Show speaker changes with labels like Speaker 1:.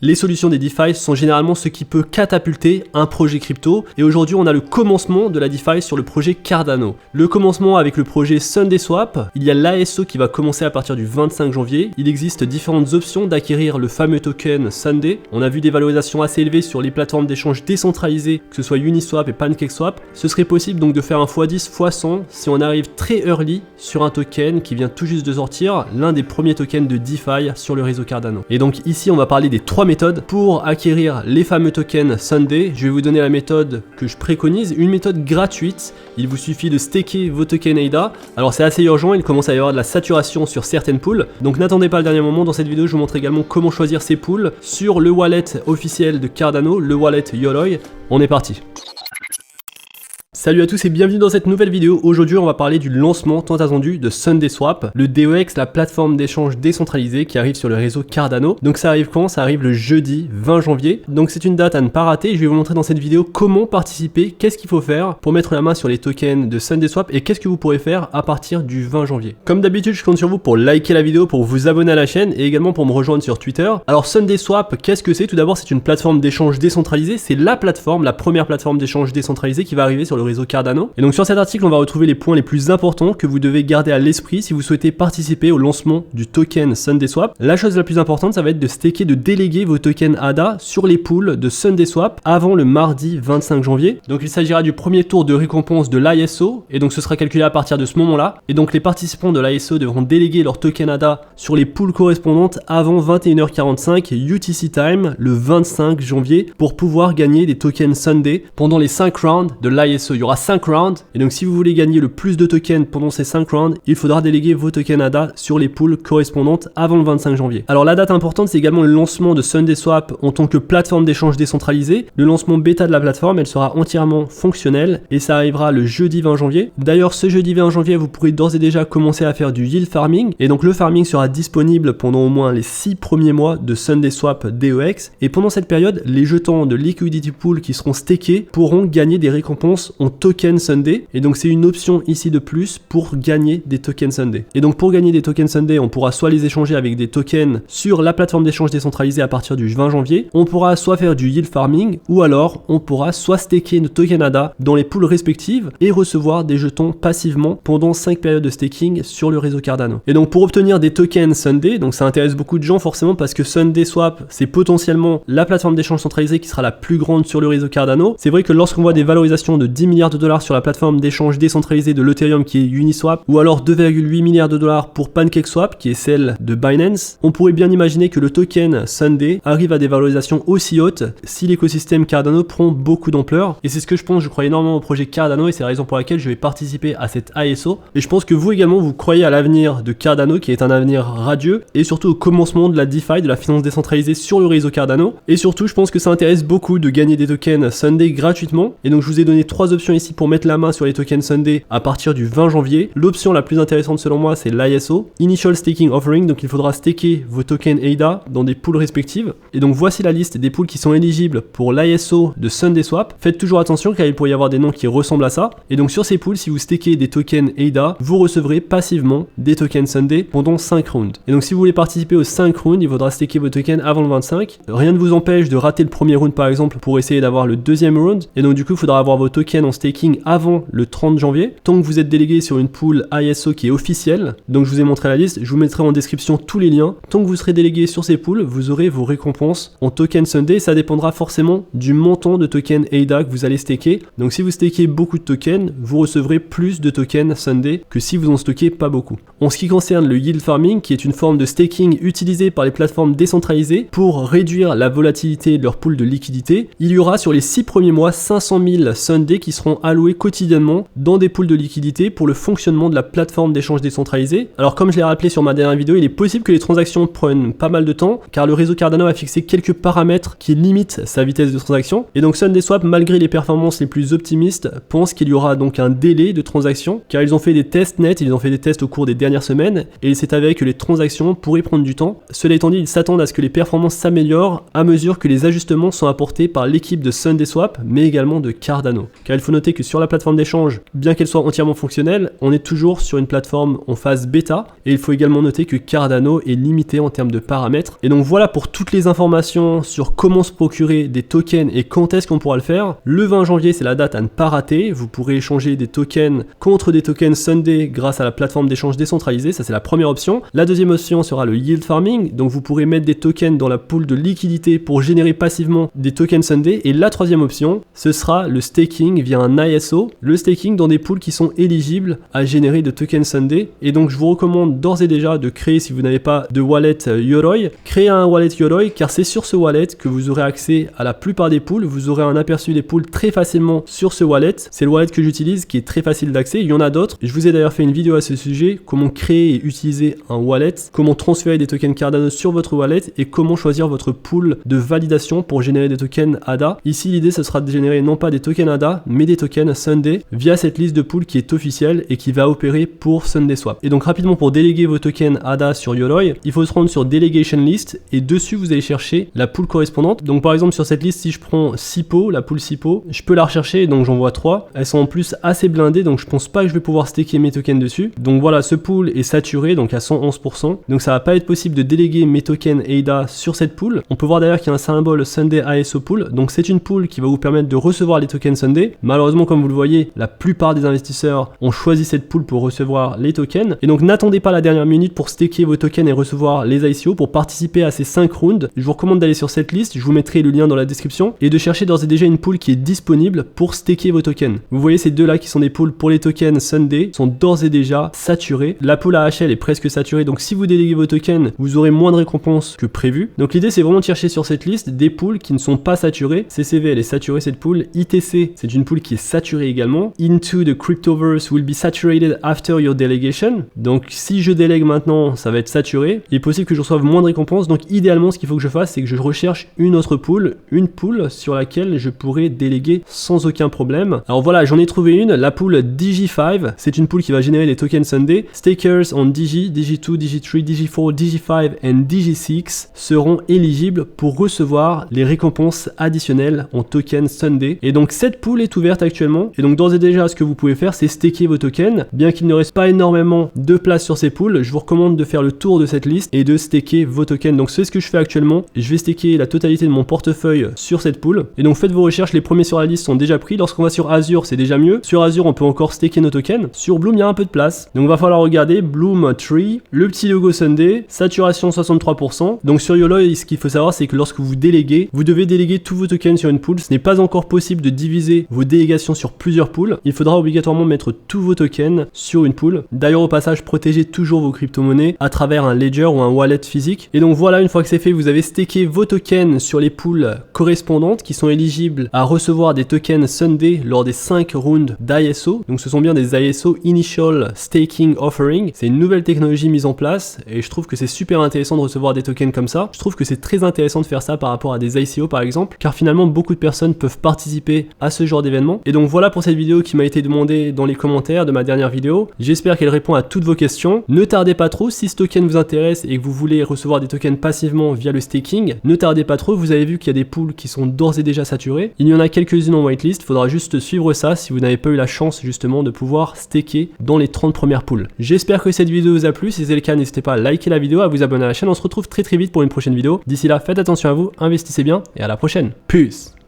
Speaker 1: les solutions des DeFi sont généralement ce qui peut catapulter un projet crypto. Et aujourd'hui, on a le commencement de la DeFi sur le projet Cardano. Le commencement avec le projet SundaeSwap. Il y a l'ASO qui va commencer à partir du 25 janvier. Il existe différentes options d'acquérir le fameux token Sunday. On a vu des valorisations assez élevées sur les plateformes d'échange décentralisées, que ce soit Uniswap et PancakeSwap. Ce serait possible donc de faire un x10, x100 si on arrive très early sur un token qui vient tout juste de sortir, l'un des premiers tokens de DeFi sur le réseau Cardano. Et donc ici, on va parler des 3 méthodes pour acquérir les fameux tokens Sunday. Je vais vous donner la méthode que je préconise, une méthode gratuite. Il vous suffit de staker vos tokens ADA. Alors c'est assez urgent, il commence à y avoir de la saturation sur certaines pools. Donc n'attendez pas le dernier moment, dans cette vidéo je vous montre également comment choisir ces pools sur le wallet officiel de Cardano, le wallet Yoroi. On est parti. Salut à tous et bienvenue dans cette nouvelle vidéo. Aujourd'hui on va parler du lancement tant attendu de SundaeSwap, le DEX, la plateforme d'échange décentralisée qui arrive sur le réseau Cardano. Donc ça arrive quand? Ça arrive le jeudi 20 janvier. Donc c'est une date à ne pas rater. Je vais vous montrer dans cette vidéo comment participer, qu'est-ce qu'il faut faire pour mettre la main sur les tokens de SundaeSwap et qu'est-ce que vous pourrez faire à partir du 20 janvier. Comme d'habitude, je compte sur vous pour liker la vidéo, pour vous abonner à la chaîne et également pour me rejoindre sur Twitter. Alors SundaeSwap, qu'est-ce que c'est? Tout d'abord, c'est une plateforme d'échange décentralisée. C'est la plateforme, la première plateforme d'échange décentralisée qui va arriver sur le réseau Cardano. Et donc sur cet article, on va retrouver les points les plus importants que vous devez garder à l'esprit si vous souhaitez participer au lancement du token SundaeSwap. La chose la plus importante, ça va être de staker, de déléguer vos tokens ADA sur les pools de SundaeSwap avant le mardi 25 janvier. Donc il s'agira du premier tour de récompense de l'ISO et donc ce sera calculé à partir de ce moment-là. Et donc les participants de l'ISO devront déléguer leurs tokens ADA sur les pools correspondantes avant 21h45 UTC time le 25 janvier pour pouvoir gagner des tokens Sunday pendant les 5 rounds de l'ISO. Il y aura 5 rounds et donc si vous voulez gagner le plus de tokens pendant ces 5 rounds, il faudra déléguer vos tokens ADA sur les pools correspondantes avant le 25 janvier. Alors la date importante, c'est également le lancement de SundaeSwap en tant que plateforme d'échange décentralisée. Le lancement bêta de la plateforme, elle sera entièrement fonctionnelle et ça arrivera le jeudi 20 janvier. D'ailleurs ce jeudi 20 janvier, vous pourrez d'ores et déjà commencer à faire du yield farming et donc le farming sera disponible pendant au moins les 6 premiers mois de SundaeSwap DEX et pendant cette période, les jetons de liquidity pool qui seront stakés pourront gagner des récompenses en tokens Sunday et donc c'est une option ici de plus pour gagner des tokens Sunday. Et donc pour gagner des tokens Sunday, on pourra soit les échanger avec des tokens sur la plateforme d'échange décentralisée à partir du 20 janvier, on pourra soit faire du yield farming ou alors on pourra soit staker nos tokens ADA dans les pools respectives et recevoir des jetons passivement pendant 5 périodes de staking sur le réseau Cardano. Et donc pour obtenir des tokens Sunday, donc ça intéresse beaucoup de gens forcément parce que SundaeSwap c'est potentiellement la plateforme d'échange centralisée qui sera la plus grande sur le réseau Cardano. C'est vrai que lorsqu'on voit des valorisations de 10 milliards de dollars sur la plateforme d'échange décentralisée de l'Ethereum qui est Uniswap ou alors 2,8 milliards de dollars pour PancakeSwap qui est celle de Binance, on pourrait bien imaginer que le token Sunday arrive à des valorisations aussi hautes si l'écosystème Cardano prend beaucoup d'ampleur. Et c'est ce que je pense, je crois énormément au projet Cardano et c'est la raison pour laquelle je vais participer à cette ISO. Et je pense que vous également vous croyez à l'avenir de Cardano qui est un avenir radieux et surtout au commencement de la DeFi, de la finance décentralisée sur le réseau Cardano. Et surtout je pense que ça intéresse beaucoup de gagner des tokens Sunday gratuitement. Et donc je vous ai donné 3 options ici pour mettre la main sur les tokens Sunday à partir du 20 janvier. L'option la plus intéressante selon moi c'est l'ISO, Initial Staking Offering, donc il faudra staker vos tokens ADA dans des pools respectives. Et donc voici la liste des pools qui sont éligibles pour l'ISO de SundaeSwap. Faites toujours attention car il pourrait y avoir des noms qui ressemblent à ça. Et donc sur ces pools, si vous stakez des tokens ADA, vous recevrez passivement des tokens Sunday pendant 5 rounds. Et donc si vous voulez participer aux 5 rounds, il faudra staker vos tokens avant le 25. Rien ne vous empêche de rater le premier round par exemple pour essayer d'avoir le deuxième round. Et donc du coup, il faudra avoir vos tokens en staking avant le 30 janvier, tant que vous êtes délégué sur une pool ISO qui est officielle. Donc je vous ai montré la liste, je vous mettrai en description tous les liens. Tant que vous serez délégué sur ces pools, vous aurez vos récompenses en token Sunday. Ça dépendra forcément du montant de tokens ADA que vous allez staker. Donc si vous stakez beaucoup de tokens, vous recevrez plus de tokens Sunday que si vous en stockez pas beaucoup. En ce qui concerne le yield farming, qui est une forme de staking utilisée par les plateformes décentralisées pour réduire la volatilité de leur pool de liquidité, il y aura sur les 6 premiers mois 500 000 Sunday qui seront alloués quotidiennement dans des pools de liquidité pour le fonctionnement de la plateforme d'échange décentralisée. Alors comme je l'ai rappelé sur ma dernière vidéo, il est possible que les transactions prennent pas mal de temps car le réseau Cardano a fixé quelques paramètres qui limitent sa vitesse de transaction. Et donc SundaeSwap, malgré les performances les plus optimistes, pense qu'il y aura donc un délai de transaction car ils ont fait des tests nets, ils ont fait des tests au cours des dernières semaines et il s'est avéré que les transactions pourraient prendre du temps. Cela étant dit, ils s'attendent à ce que les performances s'améliorent à mesure que les ajustements sont apportés par l'équipe de SundaeSwap mais également de Cardano. Car il faut faut noter que sur la plateforme d'échange, bien qu'elle soit entièrement fonctionnelle, on est toujours sur une plateforme en phase bêta et il faut également noter que Cardano est limité en termes de paramètres. Et donc voilà pour toutes les informations sur comment se procurer des tokens et quand est-ce qu'on pourra le faire. Le 20 janvier, c'est la date à ne pas rater. Vous pourrez échanger des tokens contre des tokens Sunday grâce à la plateforme d'échange décentralisée. Ça, c'est la première option. La deuxième option sera le yield farming. Donc vous pourrez mettre des tokens dans la pool de liquidité pour générer passivement des tokens Sunday. Et la troisième option, ce sera le staking via un ISO. Le staking dans des pools qui sont éligibles à générer de tokens Sunday. Et donc je vous recommande d'ores et déjà de créer, si vous n'avez pas de wallet Yoroi, créer un wallet Yoroi car c'est sur ce wallet que vous aurez accès à la plupart des pools. Vous aurez un aperçu des pools très facilement sur ce wallet. C'est le wallet que j'utilise qui est très facile d'accès. Il y en a d'autres. Je vous ai d'ailleurs fait une vidéo à ce sujet, comment créer et utiliser un wallet, comment transférer des tokens Cardano sur votre wallet et comment choisir votre pool de validation pour générer des tokens ADA. Ici, l'idée, ce sera de générer non pas des tokens ADA, mais des tokens Sunday via cette liste de pools qui est officielle et qui va opérer pour SundaeSwap. Et donc rapidement, pour déléguer vos tokens ADA sur Yoroi, il faut se rendre sur Delegation List et dessus, vous allez chercher la pool correspondante. Donc par exemple, sur cette liste, si je prends SIPO, la pool SIPO, je peux la rechercher, donc j'en vois 3. Elles sont en plus assez blindées, donc je pense pas que je vais pouvoir staker mes tokens dessus. Donc voilà, ce pool est saturé, donc à 111%. Donc ça va pas être possible de déléguer mes tokens ADA sur cette pool. On peut voir d'ailleurs qu'il y a un symbole Sunday ISO pool. Donc c'est une pool qui va vous permettre de recevoir les tokens Sunday. Malheureusement, comme vous le voyez, la plupart des investisseurs ont choisi cette pool pour recevoir les tokens. Et donc n'attendez pas la dernière minute pour staker vos tokens et recevoir les ICO. Pour participer à ces 5 rounds, je vous recommande d'aller sur cette liste. Je vous mettrai le lien dans la description et de chercher d'ores et déjà une pool qui est disponible pour staker vos tokens. Vous voyez ces deux là qui sont des pools pour les tokens Sunday sont d'ores et déjà saturés. La pool AHL est presque saturée, donc si vous déléguez vos tokens, vous aurez moins de récompenses que prévu. Donc l'idée c'est vraiment de chercher sur cette liste des pools qui ne sont pas saturés. CCV elle est saturée cette pool. ITC c'est une pool qui est saturée également. Into the Cryptoverse will be saturated after your delegation. Donc si je délègue maintenant, ça va être saturé. Il est possible que je reçoive moins de récompenses. Donc idéalement ce qu'il faut que je fasse, c'est que je recherche une autre pool, une pool sur laquelle je pourrais déléguer sans aucun problème. Alors voilà, j'en ai trouvé une, la pool Digi5. C'est une pool qui va générer des tokens Sunday. Stakers on Digi, Digi2, Digi3, Digi4, Digi5 et Digi6 seront éligibles pour recevoir les récompenses additionnelles en tokens Sunday. Et donc cette pool est ouverte actuellement. Et donc d'ores et déjà, ce que vous pouvez faire, c'est staker vos tokens. Bien qu'il ne reste pas énormément de place sur ces pools, je vous recommande de faire le tour de cette liste et de staker vos tokens. Donc c'est ce que je fais actuellement. Je vais staker la totalité de mon portefeuille sur cette pool. Et donc faites vos recherches, les premiers sur la liste sont déjà pris. Lorsqu'on va sur Azure, c'est déjà mieux. Sur Azure, on peut encore staker nos tokens. Sur Bloom, il y a un peu de place. Donc va falloir regarder Bloom Tree, le petit logo Sunday, saturation 63%. Donc sur YOLO, ce qu'il faut savoir, c'est que lorsque vous déléguez, vous devez déléguer tous vos tokens sur une pool. Ce n'est pas encore possible de diviser vos délégations sur plusieurs pools. Il faudra obligatoirement mettre tous vos tokens sur une pool. D'ailleurs, au passage, protégez toujours vos crypto-monnaies à travers un ledger ou un wallet physique. Et donc voilà, une fois que c'est fait, vous avez staké vos tokens sur les pools correspondantes qui sont éligibles à recevoir des tokens Sunday lors des 5 rounds d'ISO. Donc ce sont bien des ISO Initial Staking Offering. C'est une nouvelle technologie mise en place et je trouve que c'est super intéressant de recevoir des tokens comme ça. Je trouve que c'est très intéressant de faire ça par rapport à des ICO par exemple, car finalement beaucoup de personnes peuvent participer à ce genre d'événement. Et donc voilà pour cette vidéo qui m'a été demandée dans les commentaires de ma dernière vidéo. J'espère qu'elle répond à toutes vos questions. Ne tardez pas trop, si ce token vous intéresse et que vous voulez recevoir des tokens passivement via le staking, ne tardez pas trop, vous avez vu qu'il y a des pools qui sont d'ores et déjà saturés. Il y en a quelques-unes en whitelist, il faudra juste suivre ça si vous n'avez pas eu la chance justement de pouvoir staker dans les 30 premières pools. J'espère que cette vidéo vous a plu, si c'est le cas n'hésitez pas à liker la vidéo, à vous abonner à la chaîne, on se retrouve très vite pour une prochaine vidéo. D'ici là, faites attention à vous, investissez bien et à la prochaine. Peace.